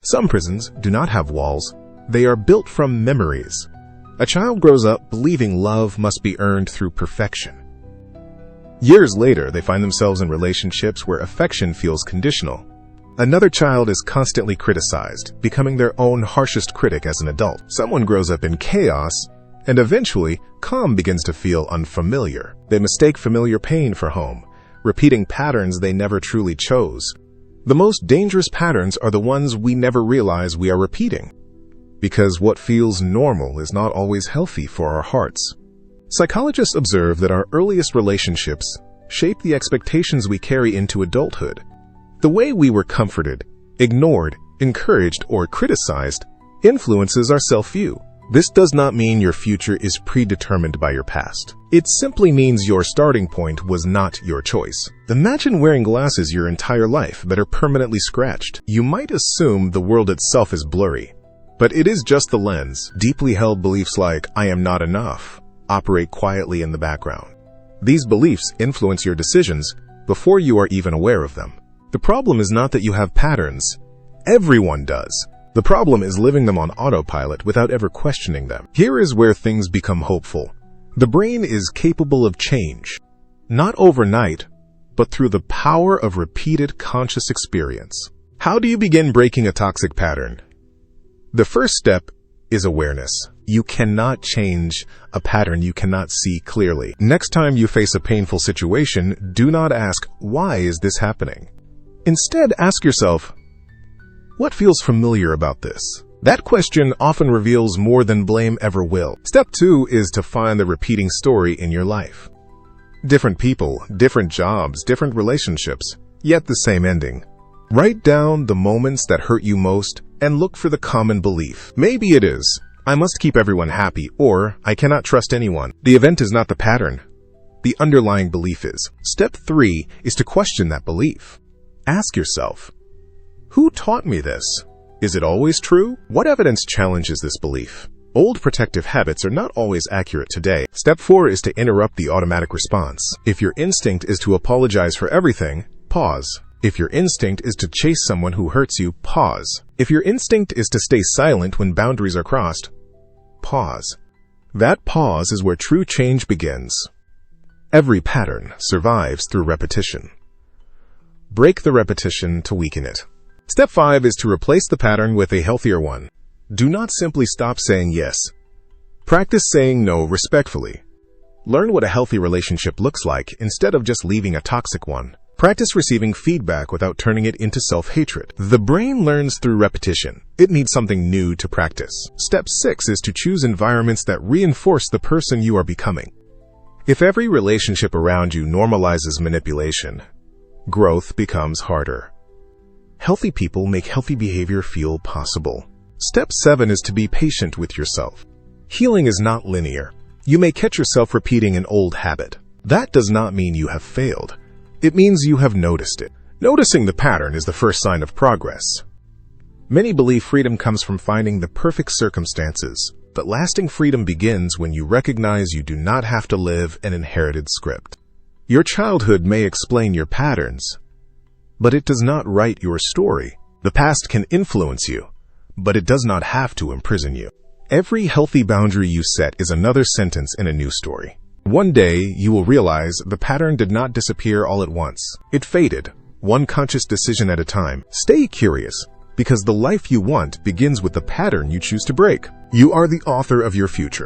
Some prisons do not have walls. They are built from memories. A child grows up believing love must be earned through perfection. Years later, they find themselves in relationships where affection feels conditional. Another child is constantly criticized, becoming their own harshest critic as an adult. Someone grows up in chaos, and eventually, calm begins to feel unfamiliar. They mistake familiar pain for home, repeating patterns they never truly chose. The most dangerous patterns are the ones we never realize we are repeating, because what feels normal is not always healthy for our hearts. Psychologists observe that our earliest relationships shape the expectations we carry into adulthood. The way we were comforted, ignored, encouraged, or criticized influences our self-view. This does not mean your future is predetermined by your past. It simply means your starting point was not your choice. Imagine wearing glasses your entire life that are permanently scratched. You might assume the world itself is blurry, but it is just the lens. Deeply held beliefs like, "I am not enough," operate quietly in the background. These beliefs influence your decisions before you are even aware of them. The problem is not that you have patterns. Everyone does. The problem is living them on autopilot without ever questioning them. Here is where things become hopeful. The brain is capable of change, not overnight, but through the power of repeated conscious experience. How do you begin breaking a toxic pattern? The first step is awareness. You cannot change a pattern you cannot see clearly. Next time you face a painful situation, do not ask, "Why is this happening?" Instead, ask yourself, "What feels familiar about this?" That question often reveals more than blame ever will. Step 2 is to find the repeating story in your life. Different people, different jobs, different relationships, yet the same ending. Write down the moments that hurt you most and look for the common belief. Maybe it is, "I must keep everyone happy," or "I cannot trust anyone." The event is not the pattern. The underlying belief is. Step 3 is to question that belief. Ask yourself, who taught me this? Is it always true? What evidence challenges this belief? Old protective habits are not always accurate today. Step 4 is to interrupt the automatic response. If your instinct is to apologize for everything, pause. If your instinct is to chase someone who hurts you, pause. If your instinct is to stay silent when boundaries are crossed, pause. That pause is where true change begins. Every pattern survives through repetition. Break the repetition to weaken it. Step 5 is to replace the pattern with a healthier one. Do not simply stop saying yes. Practice saying no respectfully. Learn what a healthy relationship looks like instead of just leaving a toxic one. Practice receiving feedback without turning it into self-hatred. The brain learns through repetition. It needs something new to practice. Step 6 is to choose environments that reinforce the person you are becoming. If every relationship around you normalizes manipulation, growth becomes harder. Healthy people make healthy behavior feel possible. Step 7 is to be patient with yourself. Healing is not linear. You may catch yourself repeating an old habit. That does not mean you have failed. It means you have noticed it. Noticing the pattern is the first sign of progress. Many believe freedom comes from finding the perfect circumstances, but lasting freedom begins when you recognize you do not have to live an inherited script. Your childhood may explain your patterns, but it does not write your story. The past can influence you, but it does not have to imprison you. Every healthy boundary you set is another sentence in a new story. One day, you will realize the pattern did not disappear all at once. It faded, one conscious decision at a time. Stay curious, because the life you want begins with the pattern you choose to break. You are the author of your future.